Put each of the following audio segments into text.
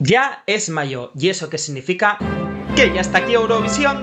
Ya es mayo, ¿y eso qué significa? ¡Que ya está aquí Eurovisión!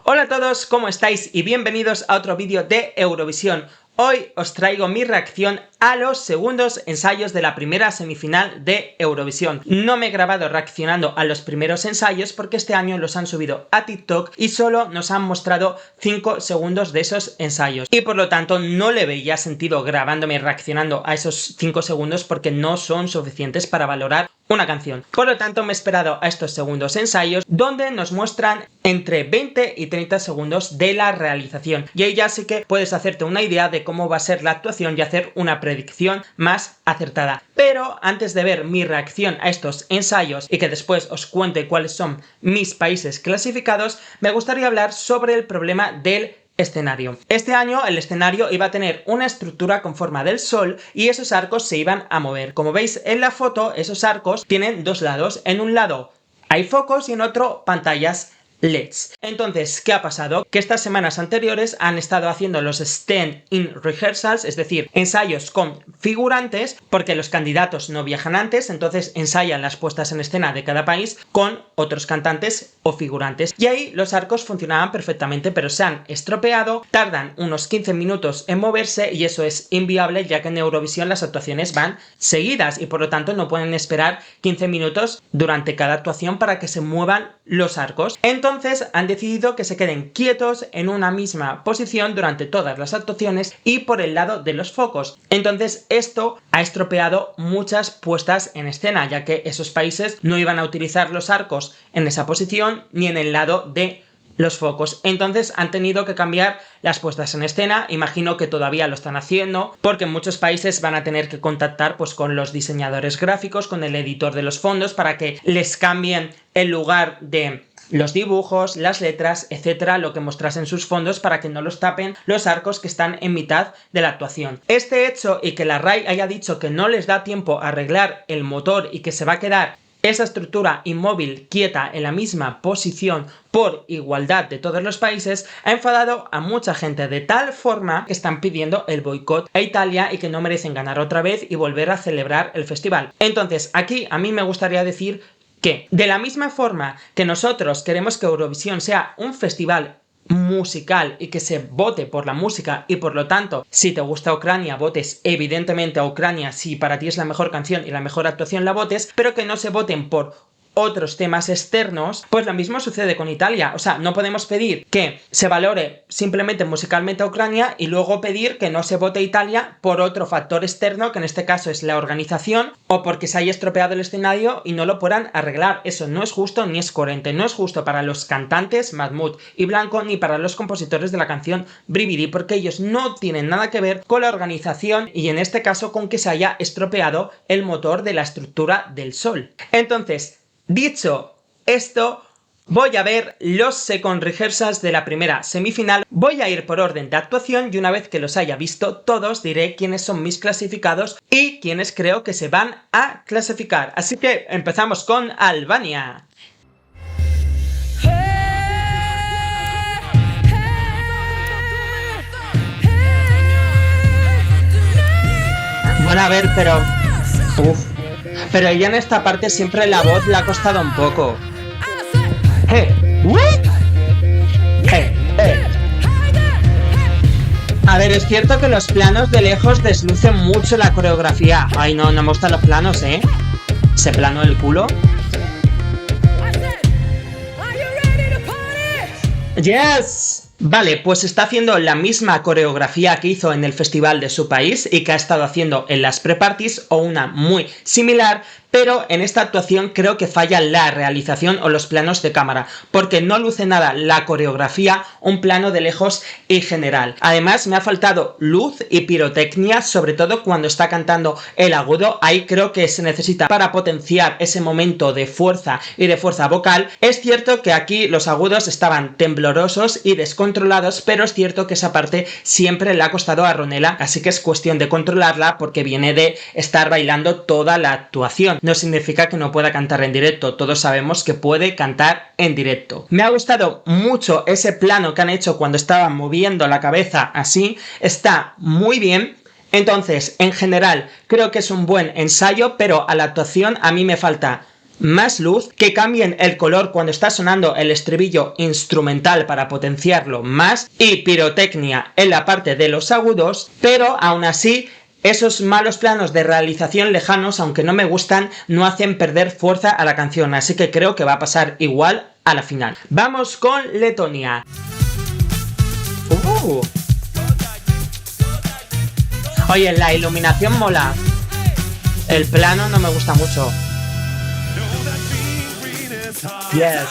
Hola a todos, ¿cómo estáis? Y bienvenidos a otro vídeo de Eurovisión. Hoy os traigo mi reacción a los segundos ensayos de la primera semifinal de Eurovisión. No me he grabado reaccionando a los primeros ensayos porque este año los han subido a TikTok y solo nos han mostrado 5 segundos de esos ensayos. Y por lo tanto no le veía sentido grabándome reaccionando a esos 5 segundos porque no son suficientes para valorar una canción. Por lo tanto me he esperado a estos segundos ensayos donde nos muestran entre 20 y 30 segundos de la realización. Y ahí ya sí que puedes hacerte una idea de cómo va a ser la actuación y hacer una predicción más acertada. Pero antes de ver mi reacción a estos ensayos y que después os cuente cuáles son mis países clasificados, me gustaría hablar sobre el problema del escenario. Este año el escenario iba a tener una estructura con forma del sol y esos arcos se iban a mover. Como veis en la foto, esos arcos tienen dos lados. En un lado hay focos y en otro pantallas LEDs. Entonces, ¿qué ha pasado? Que estas semanas anteriores han estado haciendo los stand-in rehearsals, es decir, ensayos con figurantes, porque los candidatos no viajan antes, entonces ensayan las puestas en escena de cada país con otros cantantes o figurantes. Y ahí los arcos funcionaban perfectamente, pero se han estropeado, tardan unos 15 minutos en moverse y eso es inviable, ya que en Eurovisión las actuaciones van seguidas y por lo tanto no pueden esperar 15 minutos durante cada actuación para que se muevan los arcos. Entonces han decidido que se queden quietos en una misma posición durante todas las actuaciones y por el lado de los focos. Entonces esto ha estropeado muchas puestas en escena, ya que esos países no iban a utilizar los arcos en esa posición ni en el lado de los focos. Entonces han tenido que cambiar las puestas en escena. Imagino que todavía lo están haciendo porque en muchos países van a tener que contactar pues con los diseñadores gráficos, con el editor de los fondos para que les cambien el lugar de los dibujos, las letras, etcétera, lo que mostrasen sus fondos para que no los tapen los arcos que están en mitad de la actuación. Este hecho y que la RAI haya dicho que no les da tiempo a arreglar el motor y que se va a quedar esa estructura inmóvil quieta en la misma posición por igualdad de todos los países, ha enfadado a mucha gente de tal forma que están pidiendo el boicot a Italia y que no merecen ganar otra vez y volver a celebrar el festival. Entonces aquí a mí me gustaría decir que de la misma forma que nosotros queremos que Eurovisión sea un festival musical y que se vote por la música y por lo tanto si te gusta Ucrania votes evidentemente a Ucrania, si para ti es la mejor canción y la mejor actuación la votes, pero que no se voten por otros temas externos, pues lo mismo sucede con Italia. O sea, no podemos pedir que se valore simplemente musicalmente a Ucrania y luego pedir que no se vote a Italia por otro factor externo, que en este caso es la organización, o porque se haya estropeado el escenario y no lo puedan arreglar. Eso no es justo ni es coherente. No es justo para los cantantes Mahmood y Blanco ni para los compositores de la canción Brividi, porque ellos no tienen nada que ver con la organización y en este caso con que se haya estropeado el motor de la estructura del sol. Entonces, dicho esto, voy a ver los second rehearsals de la primera semifinal. Voy a ir por orden de actuación y una vez que los haya visto todos diré quiénes son mis clasificados y quiénes creo que se van a clasificar. Así que empezamos con Albania. Bueno, a ver, pero pero ella en esta parte siempre la voz le ha costado un poco. A ver, es cierto que los planos de lejos deslucen mucho la coreografía. Ay, no me gustan los planos, ¿eh? Ese plano del culo. ¡Yes! Vale, pues está haciendo la misma coreografía que hizo en el festival de su país y que ha estado haciendo en las pre-parties o una muy similar, pero en esta actuación creo que falla la realización o los planos de cámara, porque no luce nada la coreografía, un plano de lejos y general. Además me ha faltado luz y pirotecnia, sobre todo cuando está cantando el agudo. Ahí creo que se necesita para potenciar ese momento de fuerza y de fuerza vocal. Es cierto que aquí los agudos estaban temblorosos y descontrolados, pero es cierto que esa parte siempre le ha costado a Ronela, así que es cuestión de controlarla porque viene de estar bailando toda la actuación. No significa que no pueda cantar en directo, todos sabemos que puede cantar en directo. Me ha gustado mucho ese plano que han hecho cuando estaban moviendo la cabeza así, está muy bien. Entonces, en general, creo que es un buen ensayo, pero a la actuación a mí me falta más luz, que cambien el color cuando está sonando el estribillo instrumental para potenciarlo más, y pirotecnia en la parte de los agudos, pero aún así esos malos planos de realización lejanos, aunque no me gustan, no hacen perder fuerza a la canción, así que creo que va a pasar igual a la final. Vamos con Letonia. Oye, la iluminación mola. El plano no me gusta mucho. Yes.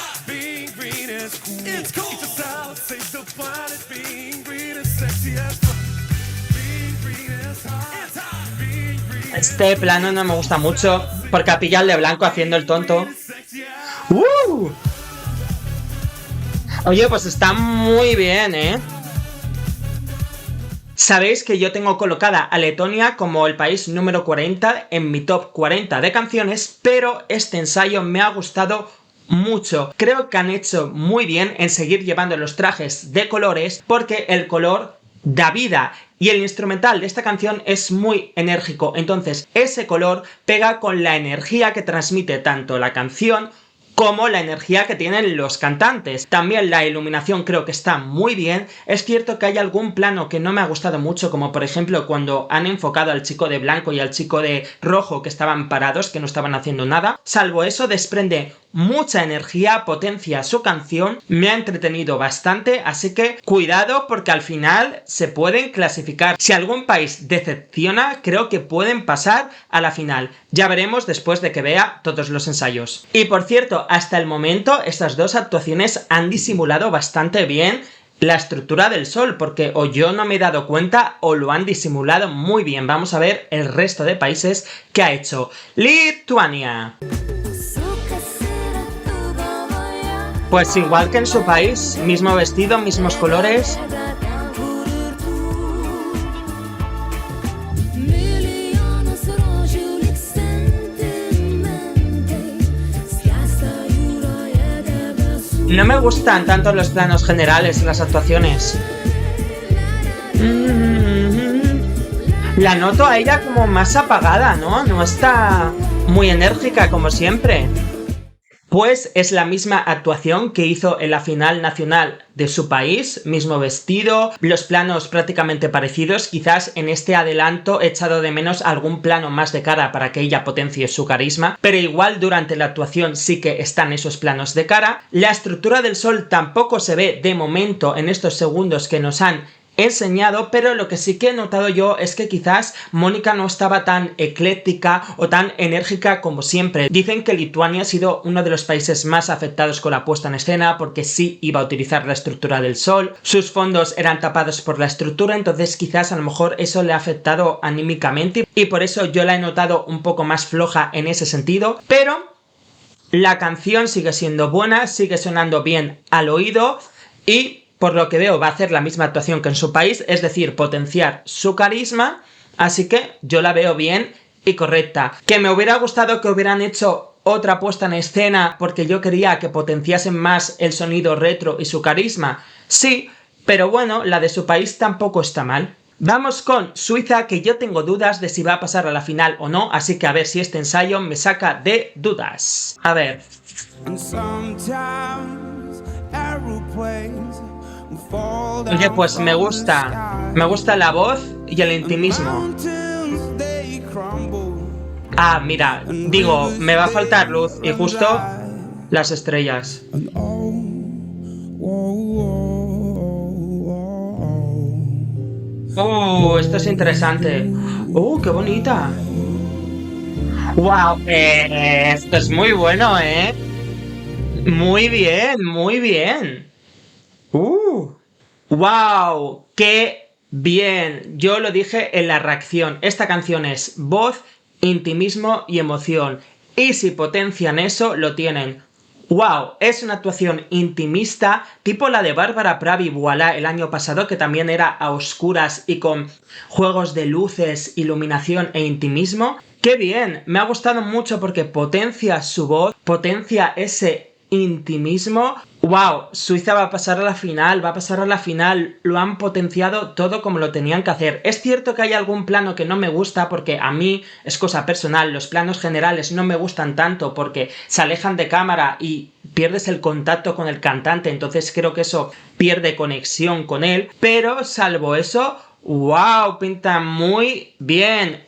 Este plano no me gusta mucho porque ha pillado de blanco haciendo el tonto. Oye, pues está muy bien, ¿eh? Sabéis que yo tengo colocada a Letonia como el país número 40 en mi top 40 de canciones, pero este ensayo me ha gustado mucho. Creo que han hecho muy bien en seguir llevando los trajes de colores porque el color da vida y el instrumental de esta canción es muy enérgico, entonces ese color pega con la energía que transmite tanto la canción como la energía que tienen los cantantes. También la iluminación creo que está muy bien. Es cierto que hay algún plano que no me ha gustado mucho, como por ejemplo cuando han enfocado al chico de blanco y al chico de rojo que estaban parados, que no estaban haciendo nada. Salvo eso, desprende mucha energía, potencia su canción, me ha entretenido bastante, así que cuidado porque al final se pueden clasificar. Si algún país decepciona, creo que pueden pasar a la final. Ya veremos después de que vea todos los ensayos. Y por cierto, hasta el momento estas dos actuaciones han disimulado bastante bien la estructura del sol, porque o yo no me he dado cuenta o lo han disimulado muy bien. Vamos a ver el resto de países que ha hecho Lituania. Pues igual que en su país, mismo vestido, mismos colores. No me gustan tanto los planos generales en las actuaciones. La noto a ella como más apagada, ¿no? No está muy enérgica como siempre. Pues es la misma actuación que hizo en la final nacional de su país, mismo vestido, los planos prácticamente parecidos, quizás en este adelanto he echado de menos algún plano más de cara para que ella potencie su carisma, pero igual durante la actuación sí que están esos planos de cara. La estructura del sol tampoco se ve de momento en estos segundos que nos han enseñado, pero lo que sí que he notado yo es que quizás Mónica no estaba tan ecléctica o tan enérgica como siempre. Dicen que Lituania ha sido uno de los países más afectados con la puesta en escena porque sí iba a utilizar la estructura del sol, sus fondos eran tapados por la estructura, entonces quizás a lo mejor eso le ha afectado anímicamente y por eso yo la he notado un poco más floja en ese sentido, pero la canción sigue siendo buena, sigue sonando bien al oído y por lo que veo va a hacer la misma actuación que en su país, es decir, potenciar su carisma, así que yo la veo bien y correcta. ¿Que me hubiera gustado que hubieran hecho otra puesta en escena porque yo quería que potenciasen más el sonido retro y su carisma? Sí, pero bueno, la de su país tampoco está mal. Vamos con Suiza, que yo tengo dudas de si va a pasar a la final o no, así que a ver si este ensayo me saca de dudas. A ver. Oye, pues me gusta la voz y el intimismo. Ah, mira, digo, me va a faltar luz y justo las estrellas. Esto es interesante. Qué bonita. Wow, esto es muy bueno, Muy bien, muy bien. ¡Wow! ¡Qué bien! Yo lo dije en la reacción. Esta canción es voz, intimismo y emoción. Y si potencian eso, lo tienen. ¡Wow! Es una actuación intimista, tipo la de Bárbara Pravi Voilà el año pasado, que también era a oscuras y con juegos de luces, iluminación e intimismo. ¡Qué bien! Me ha gustado mucho porque potencia su voz, potencia ese intimismo. Wow, Suiza va a pasar a la final, va a pasar a la final, lo han potenciado todo como lo tenían que hacer. Es cierto que hay algún plano que no me gusta porque a mí es cosa personal, los planos generales no me gustan tanto porque se alejan de cámara y pierdes el contacto con el cantante, entonces creo que eso pierde conexión con él, pero salvo eso, wow, pinta muy bien.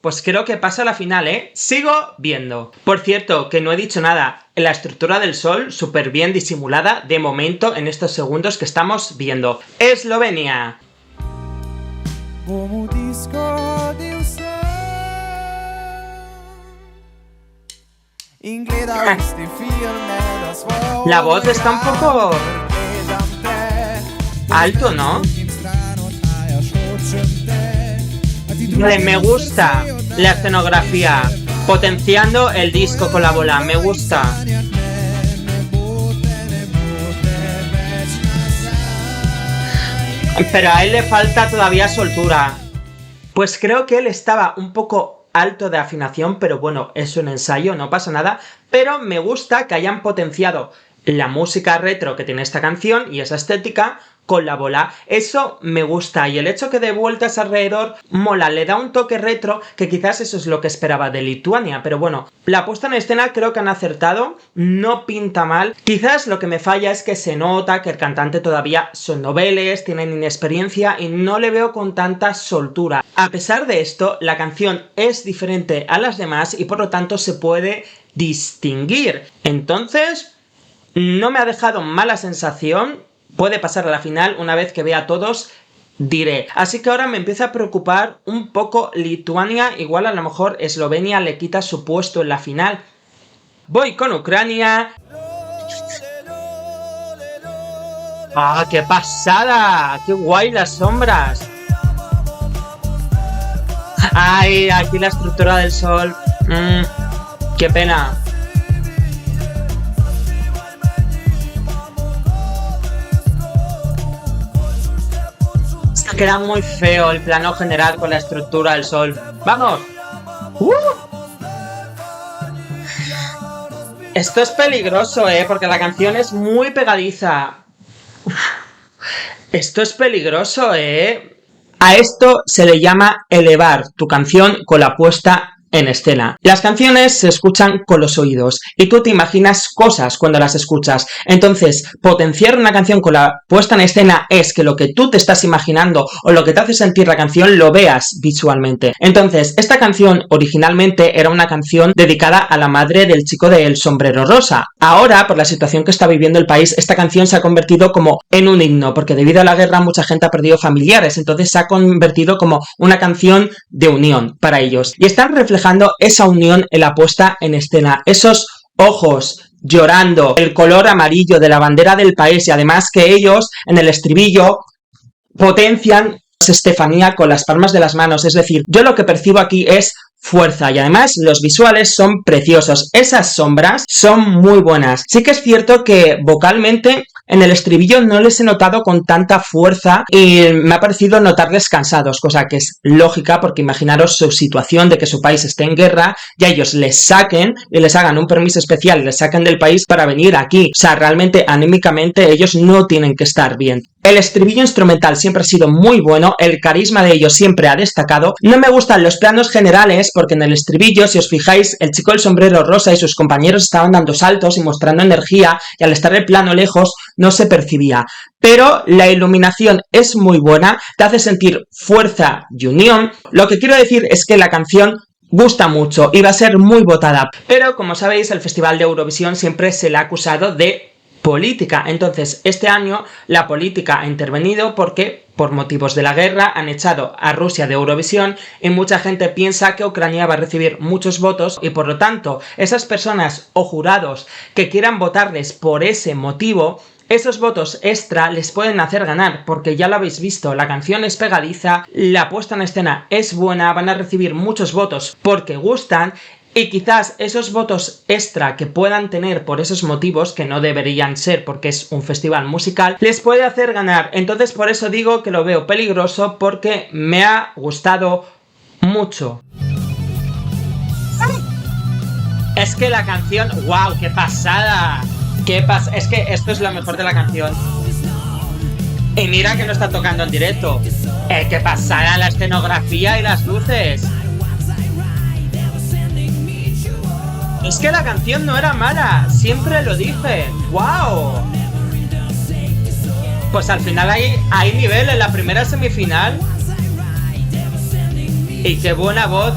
Pues creo que pasa a la final, ¿eh? Sigo viendo. Por cierto, que no he dicho nada. La estructura del sol, súper bien disimulada, de momento, en estos segundos que estamos viendo. Eslovenia. La voz está un poco alto, ¿no? Me gusta la escenografía, potenciando el disco con la bola, me gusta. Pero a él le falta todavía soltura. Pues creo que él estaba un poco alto de afinación, pero bueno, es un ensayo, no pasa nada. Pero me gusta que hayan potenciado la música retro que tiene esta canción y esa estética con la bola, eso me gusta, y el hecho que dé vueltas alrededor mola, le da un toque retro que quizás eso es lo que esperaba de Lituania, pero bueno, la puesta en escena creo que han acertado, no pinta mal, quizás lo que me falla es que se nota que el cantante todavía son noveles, tienen inexperiencia y no le veo con tanta soltura. A pesar de esto, la canción es diferente a las demás y por lo tanto se puede distinguir, entonces no me ha dejado mala sensación. Puede pasar a la final, una vez que vea a todos, diré. Así que ahora me empieza a preocupar un poco Lituania, igual a lo mejor Eslovenia le quita su puesto en la final. Voy con Ucrania. ¡Ah, qué pasada! ¡Qué guay las sombras! ¡Ay, aquí la estructura del sol! ¡Qué pena! Queda muy feo el plano general con la estructura del sol. ¡Vamos! Esto es peligroso, porque la canción es muy pegadiza. Esto es peligroso, A esto se le llama elevar tu canción con la puesta en escena. Las canciones se escuchan con los oídos y tú te imaginas cosas cuando las escuchas. Entonces, potenciar una canción con la puesta en escena es que lo que tú te estás imaginando o lo que te hace sentir la canción lo veas visualmente. Entonces, esta canción originalmente era una canción dedicada a la madre del chico del sombrero rosa. Ahora, por la situación que está viviendo el país, esta canción se ha convertido como en un himno, porque debido a la guerra mucha gente ha perdido familiares, entonces se ha convertido como una canción de unión para ellos. Y están reflejando esa unión en la puesta en escena, esos ojos llorando, el color amarillo de la bandera del país y además que ellos en el estribillo potencian Estefanía con las palmas de las manos, es decir, yo lo que percibo aquí es fuerza y además los visuales son preciosos, esas sombras son muy buenas. Sí que es cierto que vocalmente en el estribillo no les he notado con tanta fuerza y me ha parecido notarles cansados, cosa que es lógica porque imaginaros su situación de que su país esté en guerra y a ellos les saquen y les hagan un permiso especial y les saquen del país para venir aquí. O sea, realmente anímicamente ellos no tienen que estar bien. El estribillo instrumental siempre ha sido muy bueno, el carisma de ellos siempre ha destacado. No me gustan los planos generales porque en el estribillo, si os fijáis, el chico del sombrero rosa y sus compañeros estaban dando saltos y mostrando energía y al estar el plano lejos no se percibía. Pero la iluminación es muy buena, te hace sentir fuerza y unión. Lo que quiero decir es que la canción gusta mucho y va a ser muy votada. Pero como sabéis, el Festival de Eurovisión siempre se le ha acusado de política. Entonces, este año la política ha intervenido porque, por motivos de la guerra, han echado a Rusia de Eurovisión y mucha gente piensa que Ucrania va a recibir muchos votos y por lo tanto, esas personas o jurados que quieran votarles por ese motivo, esos votos extra les pueden hacer ganar, porque ya lo habéis visto, la canción es pegadiza, la puesta en escena es buena, van a recibir muchos votos porque gustan. Y quizás esos votos extra que puedan tener por esos motivos, que no deberían ser porque es un festival musical, les puede hacer ganar. Entonces por eso digo que lo veo peligroso porque me ha gustado mucho. Es que la canción, ¡wow! ¡Qué pasada! ¿Qué pasa? Es que esto es lo mejor de la canción. Y mira que no está tocando en directo. ¿Qué pasará la escenografía y las luces? Es que la canción no era mala, siempre lo dije. ¡Wow! Pues al final hay nivel en la primera semifinal. Y qué buena voz.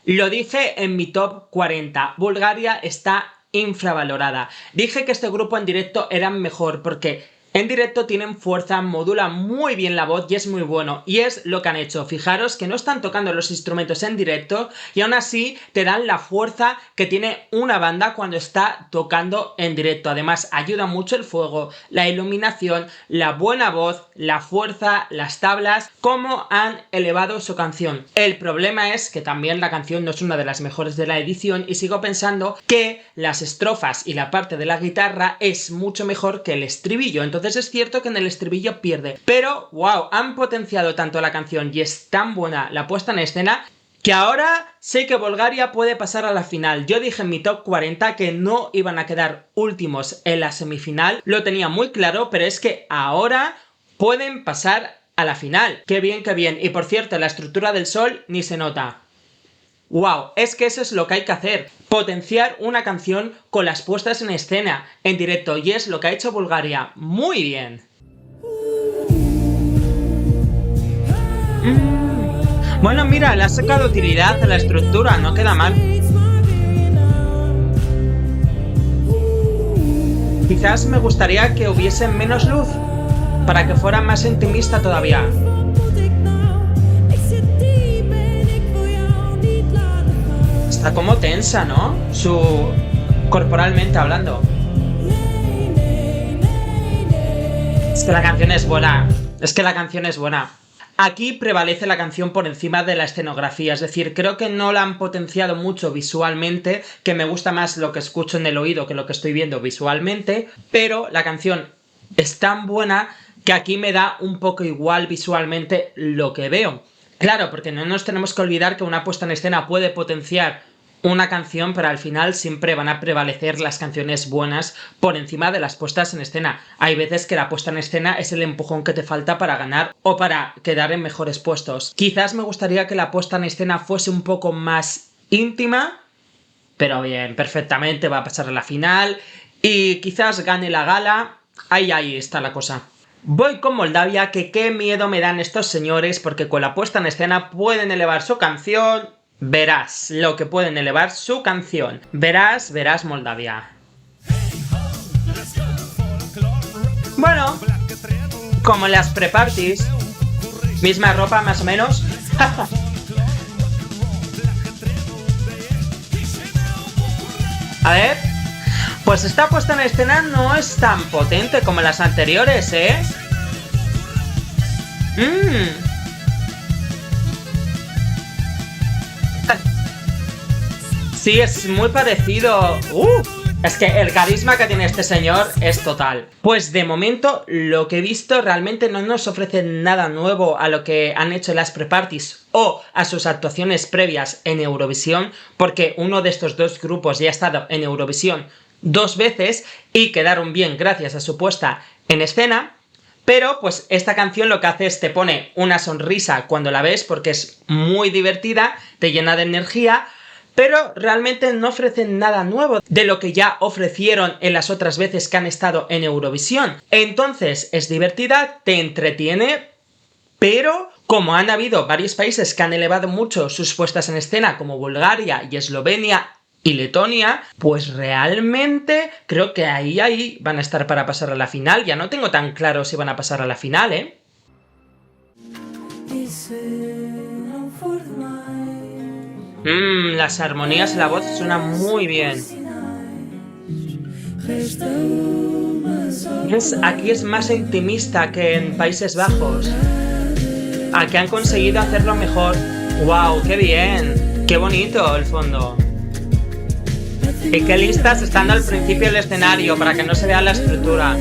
Lo dije en mi top 40. Bulgaria está infravalorada. Dije que este grupo en directo era mejor porque en directo tienen fuerza, modulan muy bien la voz y es muy bueno. Y es lo que han hecho. Fijaros que no están tocando los instrumentos en directo y aún así te dan la fuerza que tiene una banda cuando está tocando en directo. Además, ayuda mucho el fuego, la iluminación, la buena voz, la fuerza, las tablas, cómo han elevado su canción. El problema es que también la canción no es una de las mejores de la edición y sigo pensando que las estrofas y la parte de la guitarra es mucho mejor que el estribillo. Entonces es cierto que en el estribillo pierde. Pero, wow, han potenciado tanto la canción y es tan buena la puesta en escena que ahora sé que Bulgaria puede pasar a la final. Yo dije en mi top 40 que no iban a quedar últimos en la semifinal. Lo tenía muy claro, pero es que ahora pueden pasar a la final. ¡Qué bien, qué bien! Y por cierto, la estructura del sol ni se nota. ¡Wow! Es que eso es lo que hay que hacer. Potenciar una canción con las puestas en escena, en directo. Y es lo que ha hecho Bulgaria. ¡Muy bien! Bueno, mira, le ha sacado utilidad a la estructura. No queda mal. Quizás me gustaría que hubiese menos luz, para que fuera más intimista todavía. Está como tensa, ¿no? Corporalmente hablando. Es que la canción es buena. Es que la canción es buena. Aquí prevalece la canción por encima de la escenografía, es decir, creo que no la han potenciado mucho visualmente, que me gusta más lo que escucho en el oído que lo que estoy viendo visualmente, pero la canción es tan buena que aquí me da un poco igual visualmente lo que veo. Claro, porque no nos tenemos que olvidar que una puesta en escena puede potenciar una canción, pero al final siempre van a prevalecer las canciones buenas por encima de las puestas en escena. Hay veces que la puesta en escena es el empujón que te falta para ganar o para quedar en mejores puestos. Quizás me gustaría que la puesta en escena fuese un poco más íntima, pero bien, perfectamente va a pasar a la final y quizás gane la gala. Ahí está la cosa. Voy con Moldavia, que qué miedo me dan estos señores, porque con la puesta en escena pueden elevar su canción. Verás lo que pueden elevar su canción. Verás Moldavia. Bueno, como en las pre-parties. Misma ropa más o menos. A ver. Pues esta puesta en escena no es tan potente como las anteriores, ¿eh? Sí, es muy parecido. Es que el carisma que tiene este señor es total. Pues de momento lo que he visto realmente no nos ofrece nada nuevo a lo que han hecho las pre-parties o a sus actuaciones previas en Eurovisión, porque uno de estos dos grupos ya ha estado en Eurovisión 2 veces y quedaron bien gracias a su puesta en escena. Pero pues esta canción lo que hace es te pone una sonrisa cuando la ves porque es muy divertida, te llena de energía, pero realmente no ofrecen nada nuevo de lo que ya ofrecieron en las otras veces que han estado en Eurovisión. Entonces es divertida, te entretiene, pero como han habido varios países que han elevado mucho sus puestas en escena, como Bulgaria y Eslovenia y Letonia, pues realmente creo que ahí van a estar para pasar a la final. Ya no tengo tan claro si van a pasar a la final, ¿eh? Las armonías y la voz suenan muy bien. Aquí es más intimista que en Países Bajos. Aquí han conseguido hacerlo mejor. ¡Wow! ¡Qué bien! ¡Qué bonito el fondo! Y qué listas estando al principio del escenario para que no se vea la estructura.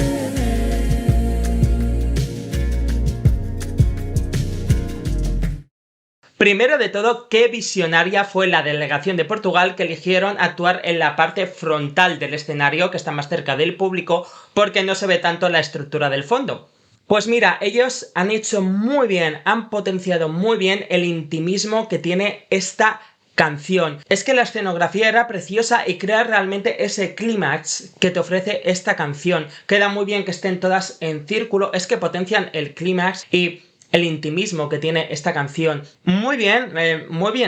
Primero de todo, qué visionaria fue la delegación de Portugal que eligieron actuar en la parte frontal del escenario, que está más cerca del público, porque no se ve tanto la estructura del fondo. Pues mira, ellos han hecho muy bien, han potenciado muy bien el intimismo que tiene esta canción. Es que la escenografía era preciosa y crea realmente ese clímax que te ofrece esta canción. Queda muy bien que estén todas en círculo, es que potencian el clímax y el intimismo que tiene esta canción. Muy bien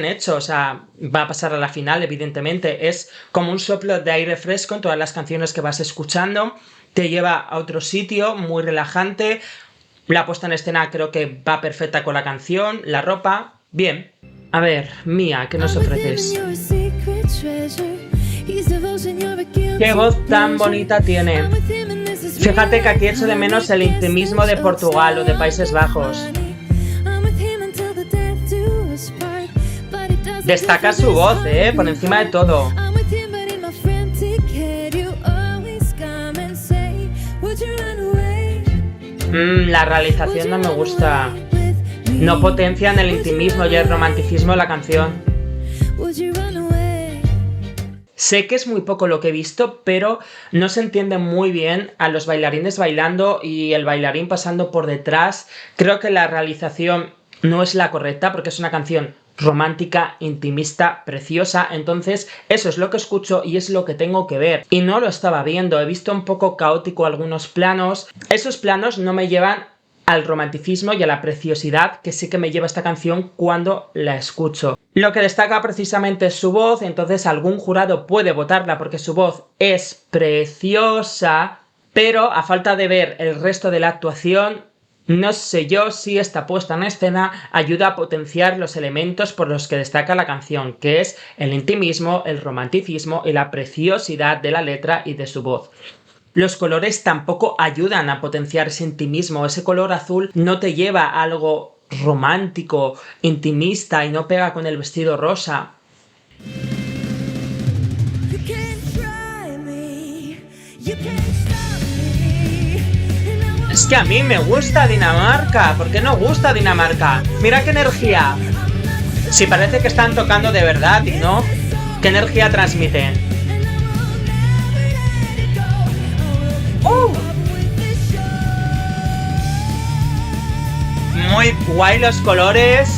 hecho, o sea, va a pasar a la final, evidentemente. Es como un soplo de aire fresco en todas las canciones que vas escuchando. Te lleva a otro sitio, muy relajante. La puesta en escena creo que va perfecta con la canción, la ropa, bien. A ver, Mía, ¿qué nos ofreces? ¡Qué voz tan bonita tiene! Fíjate que aquí echo de menos el intimismo de Portugal o de Países Bajos. Destaca su voz, por encima de todo. La realización no me gusta. No potencian el intimismo y el romanticismo de la canción. Sé que es muy poco lo que he visto, pero no se entiende muy bien a los bailarines bailando y el bailarín pasando por detrás. Creo que la realización no es la correcta porque es una canción romántica, intimista, preciosa. Entonces eso es lo que escucho y es lo que tengo que ver. Y no lo estaba viendo, he visto un poco caótico algunos planos. Esos planos no me llevan al romanticismo y a la preciosidad que sí que me lleva esta canción cuando la escucho. Lo que destaca precisamente es su voz, entonces algún jurado puede votarla porque su voz es preciosa, pero a falta de ver el resto de la actuación, no sé yo si esta puesta en escena ayuda a potenciar los elementos por los que destaca la canción, que es el intimismo, el romanticismo y la preciosidad de la letra y de su voz. Los colores tampoco ayudan a potenciar ese intimismo, ese color azul no te lleva a algo romántico, intimista y no pega con el vestido rosa. Es que a mí me gusta Dinamarca, ¿por qué no gusta Dinamarca? Mira qué energía. Si parece que están tocando de verdad y no, ¿qué energía transmiten? Muy guay los colores.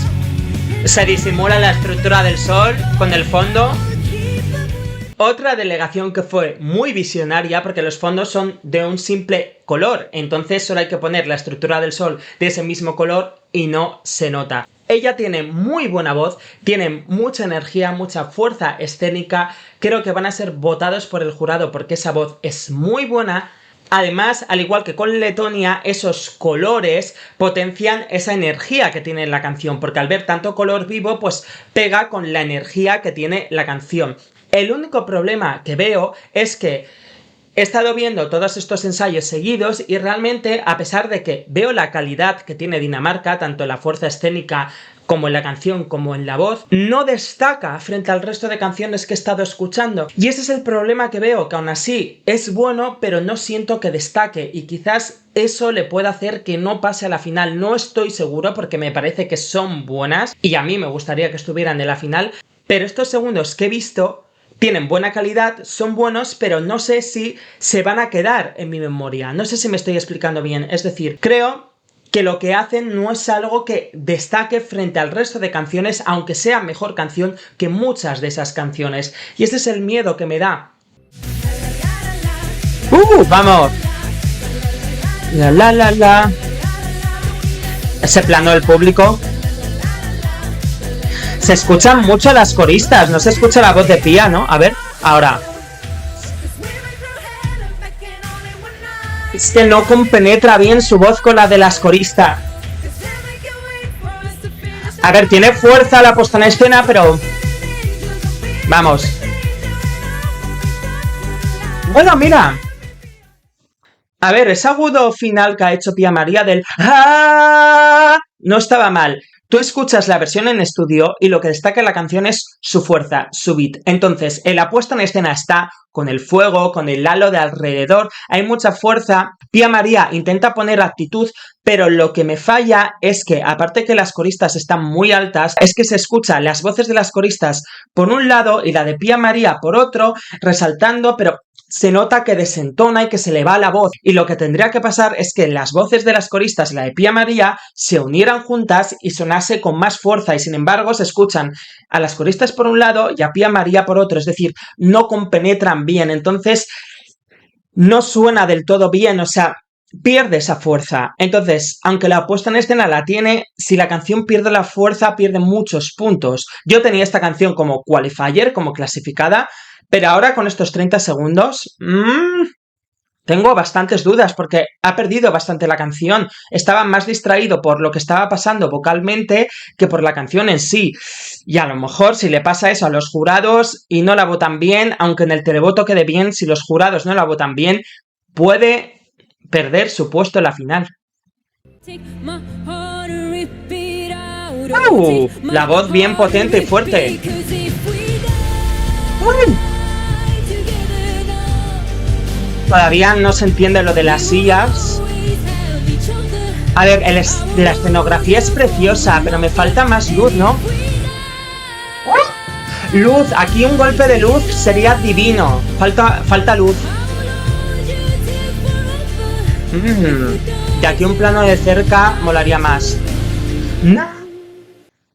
Se disimula la estructura del sol con el fondo. Otra delegación que fue muy visionaria porque los fondos son de un simple color. Entonces solo hay que poner la estructura del sol de ese mismo color y no se nota. Ella tiene muy buena voz, tiene mucha energía, mucha fuerza escénica. Creo que van a ser votados por el jurado porque esa voz es muy buena. Además, al igual que con Letonia, esos colores potencian esa energía que tiene la canción, porque al ver tanto color vivo, pues pega con la energía que tiene la canción. El único problema que veo es que he estado viendo todos estos ensayos seguidos y realmente, a pesar de que veo la calidad que tiene Dinamarca, tanto en la fuerza escénica como en la canción, como en la voz, no destaca frente al resto de canciones que he estado escuchando. Y ese es el problema que veo, que aún así es bueno, pero no siento que destaque. Y quizás eso le pueda hacer que no pase a la final. No estoy seguro porque me parece que son buenas y a mí me gustaría que estuvieran en la final. Pero estos segundos que he visto tienen buena calidad, son buenos, pero no sé si se van a quedar en mi memoria. No sé si me estoy explicando bien. Es decir, creo que lo que hacen no es algo que destaque frente al resto de canciones, aunque sea mejor canción que muchas de esas canciones. Y ese es el miedo que me da. ¡Vamos! La. Ese plano del público. Se escuchan mucho las coristas, no se escucha la voz de Pia, ¿no? A ver, ahora. Es que no compenetra bien su voz con la de las coristas. A ver, tiene fuerza la puesta en escena, pero... Vamos. Bueno, mira. A ver, ese agudo final que ha hecho Pia María del... ¡Ah! No estaba mal. tú escuchas la versión en estudio y lo que destaca en la canción es su fuerza, su beat. Entonces, la puesta en escena está con el fuego, con el halo de alrededor, hay mucha fuerza. Pía María intenta poner actitud, pero lo que me falla es que, aparte que las coristas están muy altas, es que se escuchan las voces de las coristas por un lado y la de Pía María por otro, resaltando, pero se nota que desentona y que se le va la voz, y lo que tendría que pasar es que las voces de las coristas y la de Pía María se unieran juntas y sonase con más fuerza, y sin embargo se escuchan a las coristas por un lado y a Pía María por otro, es decir, no compenetran bien, entonces no suena del todo bien, o sea, pierde esa fuerza. Entonces, aunque la puesta en escena la tiene, si la canción pierde la fuerza, pierde muchos puntos. Yo tenía esta canción como qualifier, como clasificada, pero ahora con estos 30 segundos, tengo bastantes dudas porque ha perdido bastante la canción. Estaba más distraído por lo que estaba pasando vocalmente que por la canción en sí. Y a lo mejor si le pasa eso a los jurados y no la votan bien, aunque en el televoto quede bien, si los jurados no la votan bien, puede perder su puesto en la final. La voz bien potente y fuerte. Todavía no se entiende lo de las sillas. A ver, la escenografía es preciosa, pero me falta más luz, ¿no? Luz, aquí un golpe de luz sería divino. Falta luz. De aquí un plano de cerca molaría más.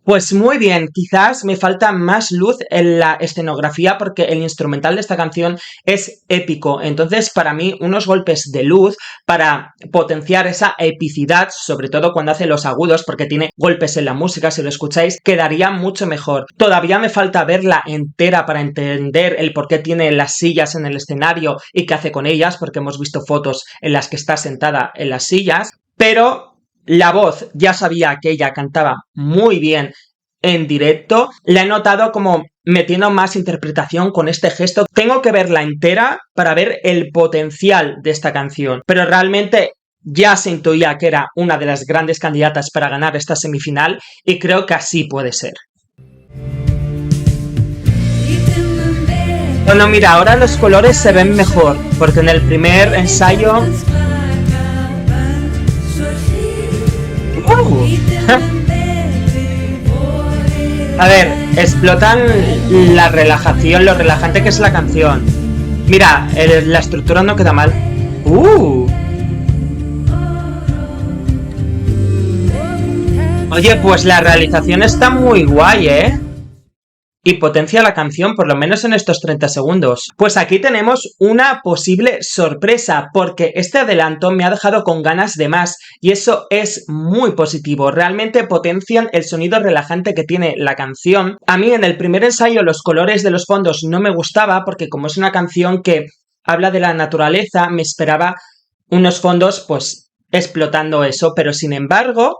Pues muy bien, quizás me falta más luz en la escenografía porque el instrumental de esta canción es épico. Entonces, para mí, unos golpes de luz para potenciar esa epicidad, sobre todo cuando hace los agudos, porque tiene golpes en la música, si lo escucháis, quedaría mucho mejor. Todavía me falta verla entera para entender el por qué tiene las sillas en el escenario y qué hace con ellas, porque hemos visto fotos en las que está sentada en las sillas, pero la voz, ya sabía que ella cantaba muy bien en directo. La he notado como metiendo más interpretación con este gesto. Tengo que verla entera para ver el potencial de esta canción. Pero realmente ya se intuía que era una de las grandes candidatas para ganar esta semifinal y creo que así puede ser. Bueno, mira, ahora los colores se ven mejor, porque en el primer ensayo... A ver, explotan la relajación, lo relajante que es la canción. Mira, la estructura no queda mal. Oye, pues la realización está muy guay, ¿eh? Y potencia la canción, por lo menos en estos 30 segundos. Pues aquí tenemos una posible sorpresa, porque este adelanto me ha dejado con ganas de más, y eso es muy positivo. Realmente potencian el sonido relajante que tiene la canción. A mí en el primer ensayo los colores de los fondos no me gustaba, porque como es una canción que habla de la naturaleza, me esperaba unos fondos pues explotando eso, pero sin embargo...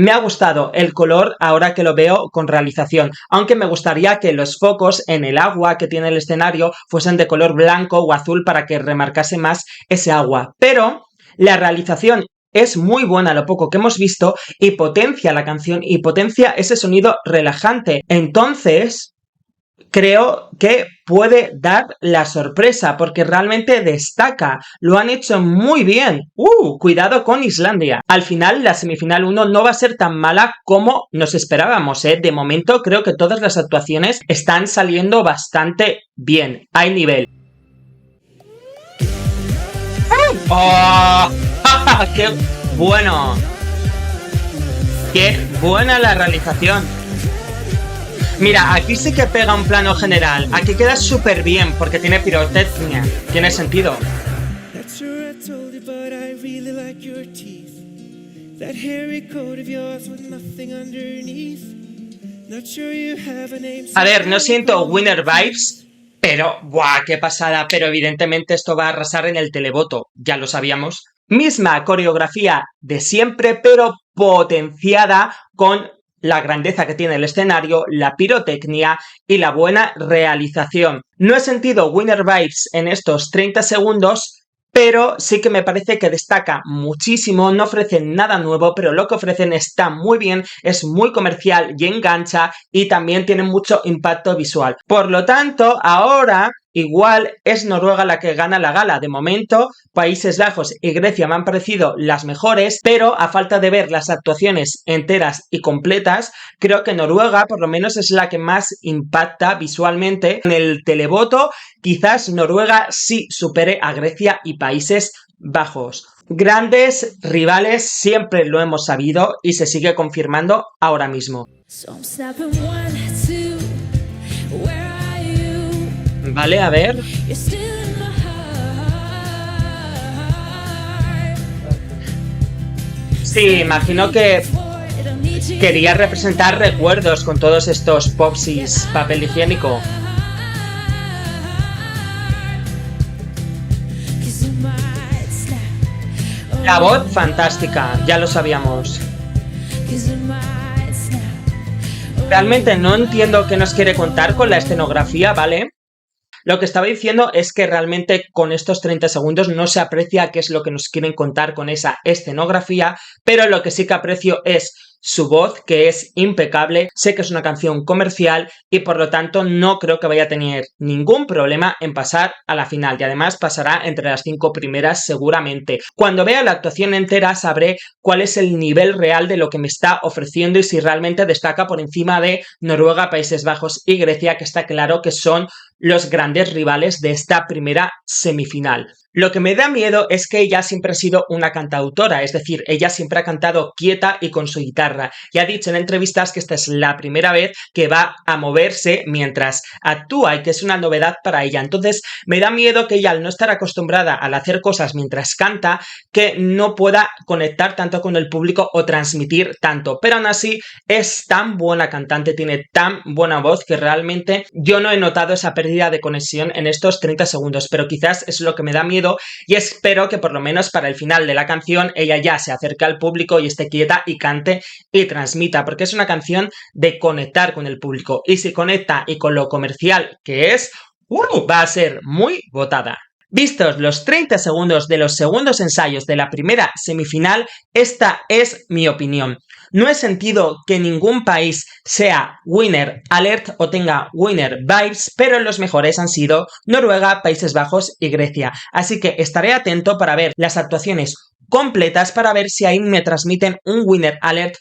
me ha gustado el color ahora que lo veo con realización, aunque me gustaría que los focos en el agua que tiene el escenario fuesen de color blanco o azul para que remarcase más ese agua. Pero la realización es muy buena, lo poco que hemos visto, y potencia la canción y potencia ese sonido relajante. Entonces... creo que puede dar la sorpresa porque realmente destaca, lo han hecho muy bien. Cuidado con Islandia. Al final la semifinal 1 no va a ser tan mala como nos esperábamos, ¿eh? De momento creo que todas las actuaciones están saliendo bastante bien, hay nivel. ¡Oh! ¡Qué bueno! ¡Qué buena la realización! Mira, aquí sí que pega un plano general. Aquí queda súper bien porque tiene pirotecnia. Tiene sentido. A ver, no siento winner vibes, pero ¡buah! ¡Qué pasada! Pero evidentemente esto va a arrasar en el televoto. Ya lo sabíamos. Misma coreografía de siempre, pero potenciada con... la grandeza que tiene el escenario, la pirotecnia y la buena realización. No he sentido winner vibes en estos 30 segundos, pero sí que me parece que destaca muchísimo, no ofrecen nada nuevo, pero lo que ofrecen está muy bien, es muy comercial y engancha y también tiene mucho impacto visual. Por lo tanto, ahora igual es Noruega la que gana la gala. De momento, Países Bajos y Grecia me han parecido las mejores, pero a falta de ver las actuaciones enteras y completas, creo que Noruega por lo menos es la que más impacta visualmente. En el televoto, quizás Noruega sí supere a Grecia y Países Bajos. Grandes rivales, siempre lo hemos sabido y se sigue confirmando ahora mismo. Vale, a ver. Sí, imagino que quería representar recuerdos con todos estos popsis, papel higiénico. La voz fantástica, ya lo sabíamos. Realmente no entiendo qué nos quiere contar con la escenografía, ¿vale? Lo que estaba diciendo es que realmente con estos 30 segundos no se aprecia qué es lo que nos quieren contar con esa escenografía, pero lo que sí que aprecio es su voz, que es impecable. Sé que es una canción comercial y por lo tanto no creo que vaya a tener ningún problema en pasar a la final, y además pasará entre las 5 primeras seguramente. Cuando vea la actuación entera sabré cuál es el nivel real de lo que me está ofreciendo y si realmente destaca por encima de Noruega, Países Bajos y Grecia, que está claro que son los grandes rivales de esta primera semifinal. Lo que me da miedo es que ella siempre ha sido una cantautora, es decir, ella siempre ha cantado quieta y con su guitarra, y ha dicho en entrevistas que esta es la primera vez que va a moverse mientras actúa y que es una novedad para ella. Entonces me da miedo que ella, al no estar acostumbrada a hacer cosas mientras canta, que no pueda conectar tanto con el público o transmitir tanto, pero aún así es tan buena cantante, tiene tan buena voz que realmente yo no he notado esa pérdida de conexión en estos 30 segundos, pero quizás es lo que me da miedo y espero que por lo menos para el final de la canción ella ya se acerque al público y esté quieta y cante y transmita, porque es una canción de conectar con el público y si conecta y con lo comercial que es, va a ser muy votada. Vistos los 30 segundos de los segundos ensayos de la primera semifinal, esta es mi opinión. No he sentido que ningún país sea winner alert o tenga winner vibes, pero los mejores han sido Noruega, Países Bajos y Grecia. Así que estaré atento para ver las actuaciones completas para ver si ahí me transmiten un winner alert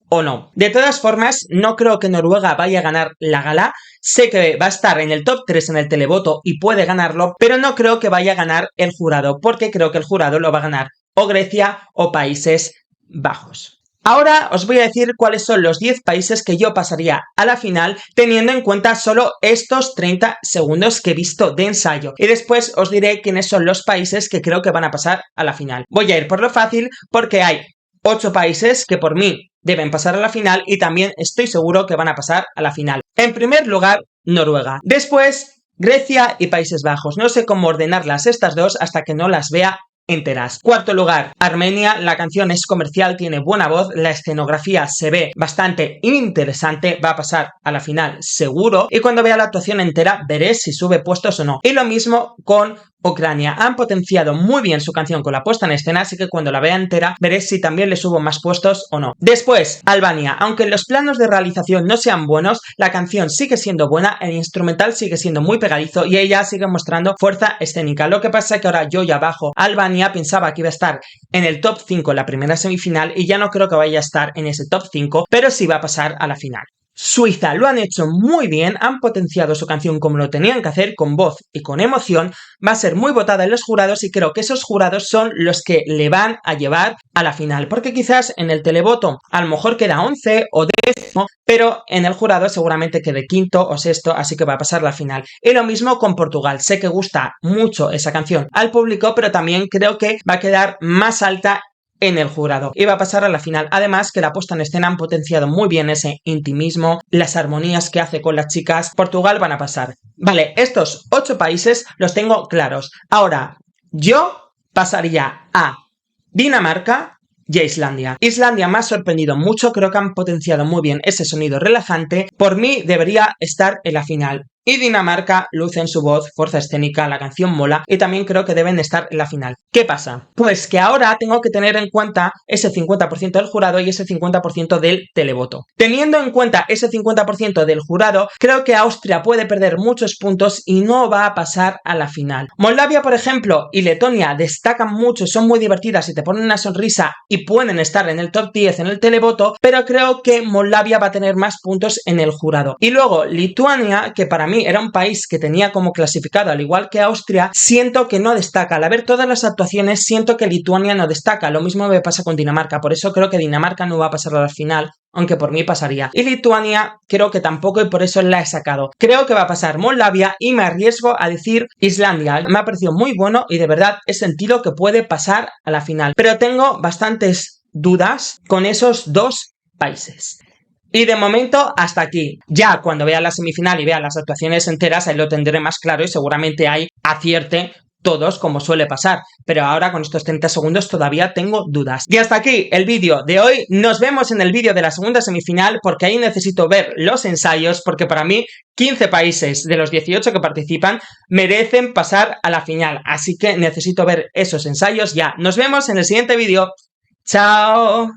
o no. De todas formas, no creo que Noruega vaya a ganar la gala. Sé que va a estar en el top 3 en el televoto y puede ganarlo, pero no creo que vaya a ganar el jurado, porque creo que el jurado lo va a ganar o Grecia o Países Bajos. Ahora os voy a decir cuáles son los 10 países que yo pasaría a la final teniendo en cuenta solo estos 30 segundos que he visto de ensayo. Y después os diré quiénes son los países que creo que van a pasar a la final. Voy a ir por lo fácil porque hay 8 países que por mí deben pasar a la final y también estoy seguro que van a pasar a la final. En primer lugar, Noruega. Después, Grecia y Países Bajos. No sé cómo ordenarlas estas dos hasta que no las vea enteras. Cuarto lugar, Armenia. La canción es comercial, tiene buena voz, la escenografía se ve bastante interesante, va a pasar a la final seguro y cuando vea la actuación entera veré si sube puestos o no. Y lo mismo con Ucrania. Han potenciado muy bien su canción con la puesta en escena, así que cuando la vea entera veré si también le subo más puestos o no. Después, Albania. Aunque los planos de realización no sean buenos, la canción sigue siendo buena, el instrumental sigue siendo muy pegadizo y ella sigue mostrando fuerza escénica. Lo que pasa es que ahora yo ya bajo Albania, pensaba que iba a estar en el top 5 en la primera semifinal y ya no creo que vaya a estar en ese top 5, pero sí va a pasar a la final. Suiza lo han hecho muy bien, han potenciado su canción como lo tenían que hacer, con voz y con emoción, va a ser muy votada en los jurados y creo que esos jurados son los que le van a llevar a la final, porque quizás en el televoto a lo mejor queda 11 o 10, pero en el jurado seguramente quede quinto o sexto, así que va a pasar la final. Y lo mismo con Portugal, sé que gusta mucho esa canción al público, pero también creo que va a quedar más alta en el jurado y va a pasar a la final. Además que la puesta en escena han potenciado muy bien ese intimismo, las armonías que hace con las chicas. Portugal van a pasar. Vale, estos 8 países los tengo claros. Ahora, yo pasaría a Dinamarca y a Islandia. Islandia me ha sorprendido mucho, creo que han potenciado muy bien ese sonido relajante. Por mí debería estar en la final. Y Dinamarca luce en su voz, fuerza escénica, la canción mola y también creo que deben estar en la final. ¿Qué pasa? Pues que ahora tengo que tener en cuenta ese 50% del jurado y ese 50% del televoto. Teniendo en cuenta ese 50% del jurado, creo que Austria puede perder muchos puntos y no va a pasar a la final. Moldavia, por ejemplo, y Letonia destacan mucho, son muy divertidas y te ponen una sonrisa y pueden estar en el top 10 en el televoto, pero creo que Moldavia va a tener más puntos en el jurado. Y luego Lituania, que para mí era un país que tenía como clasificado al igual que Austria, siento que no destaca. Al ver todas las actuaciones, siento que Lituania no destaca. Lo mismo me pasa con Dinamarca, por eso creo que Dinamarca no va a pasar a la final, aunque por mí pasaría. Y Lituania creo que tampoco y por eso la he sacado. Creo que va a pasar Moldavia y me arriesgo a decir Islandia. Me ha parecido muy bueno y de verdad he sentido que puede pasar a la final. Pero tengo bastantes dudas con esos dos países. Y de momento hasta aquí. Ya cuando vea la semifinal y vea las actuaciones enteras, ahí lo tendré más claro y seguramente ahí acierte todos como suele pasar, pero ahora con estos 30 segundos todavía tengo dudas. Y hasta aquí el vídeo de hoy. Nos vemos en el vídeo de la segunda semifinal porque ahí necesito ver los ensayos porque para mí 15 países de los 18 que participan merecen pasar a la final, así que necesito ver esos ensayos ya. Nos vemos en el siguiente vídeo. ¡Chao!